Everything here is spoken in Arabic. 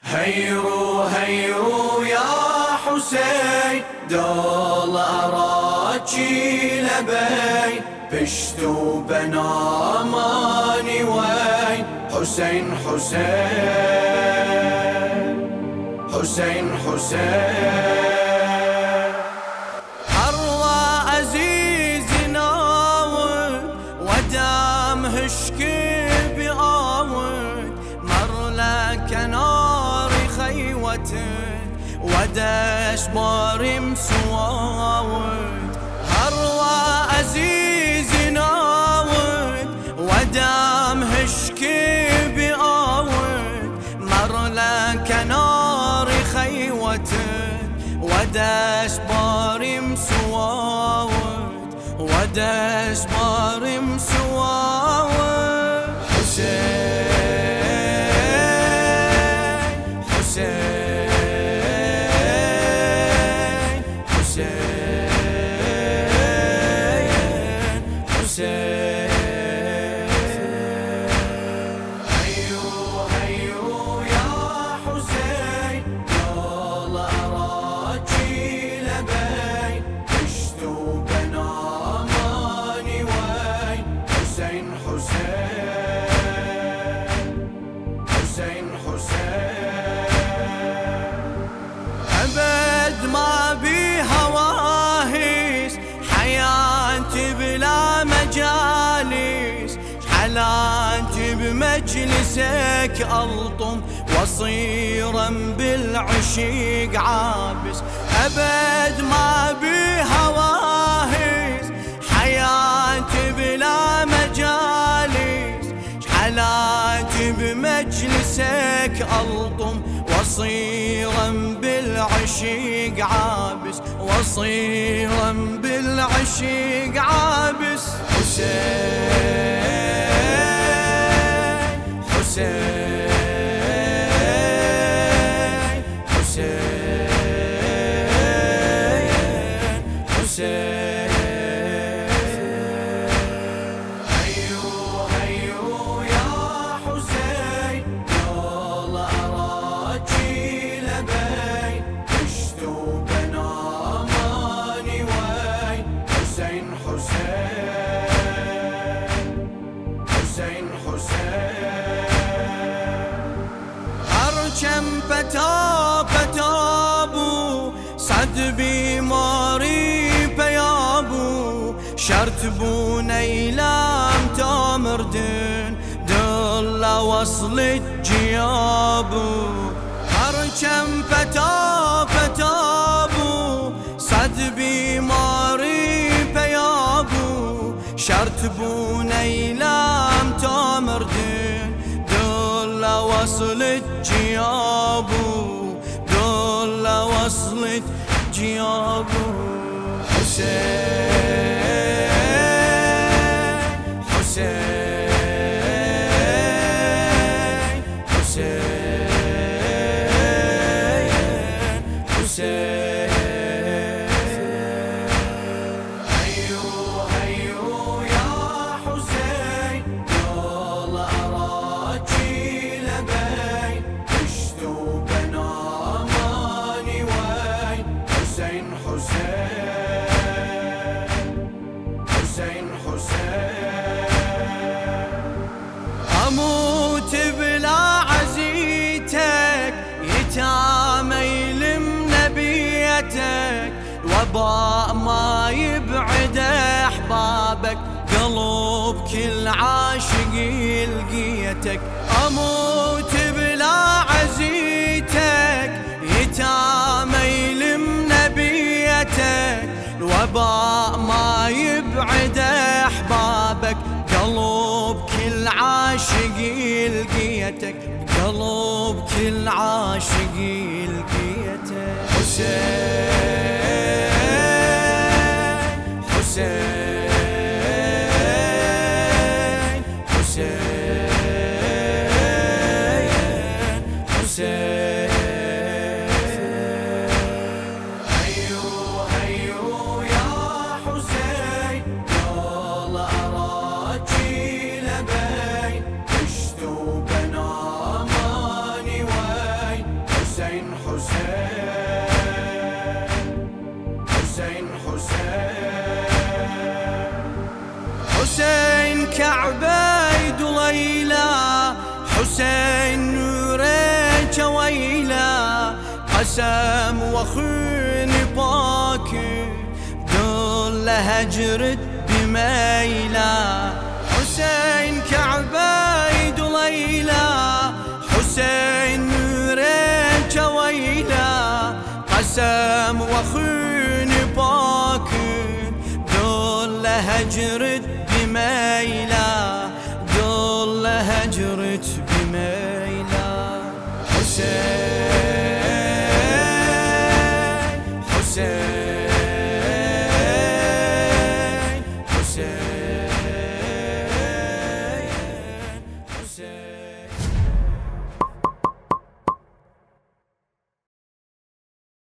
هيرو هيرو يا حسين، دول أراجي لبي، بشتو بناماني وين. حسين حسين حسين حسين، أروى عزيز ناود ودام هشكي بآود، مر لك ناري خيوتك وداش باري مسواود. أروى عزيز ناود ودام هشكي بآود، مر لك ناري خيوتك وداش باري مسواود، وداش باري مسواود. حسين حسين حسين حسين، هيرو هيرو يا حسين، دول أراجي لبي، بشتو بناماني وين. حسين حسين حسين حسين، أبد ما بي هواهيس، حياتي بلا مجالس، حلاتي بمجلسك ألطم وصيرا بالعشيق عابس. أبد ما بي هواهيس، حياتي بلا مجالس، حلاتي بمجلسك ألطم وصيرا بالعشيق عابس، وصيرا بالعشيق عابس. حسين حسين حسين حسين، هيرو هيرو يا حسين، دول أراجي لبي، بشتو بناماني وين. حسين حسين حسين حسين، أرجم بتابو صد بيماري بيابو، شرط بوني لام تامردن دل وصل الجيابو. أرجم بتابو صد بيماري بيابو، شرط بوني لام تامردن دل وصل الجيابو، دل وصل الجيابو. حسين حسين حسين حسين، هيرو هيرو يا حسين، دول أراجي لبي، بشتو بناماني وين. حسين حسين حسين حسين، أموت بلا عزيتك يتامى يلم نبيتك، وباء ما يبعد أحبابك قلب كل عاشق لقيتك. أموت بلا عزيتك يتامى يلم نبيتك، الوباء ما يبعد أحبابك قلب كل عاشق لقيتك، قلب كل عاشق لقيتك. حسين حسين حسين حسين، هيرو هيرو يا حسين، دول أراجي لبي، بشتو بناماني وين. ويلا قسم وخين باكر دول هجرت بميلا حسين كعبيد ليلى حسين نورك ويلا قسم وخين باكر دول هجرت بميلا دول هجرت بميلا حسين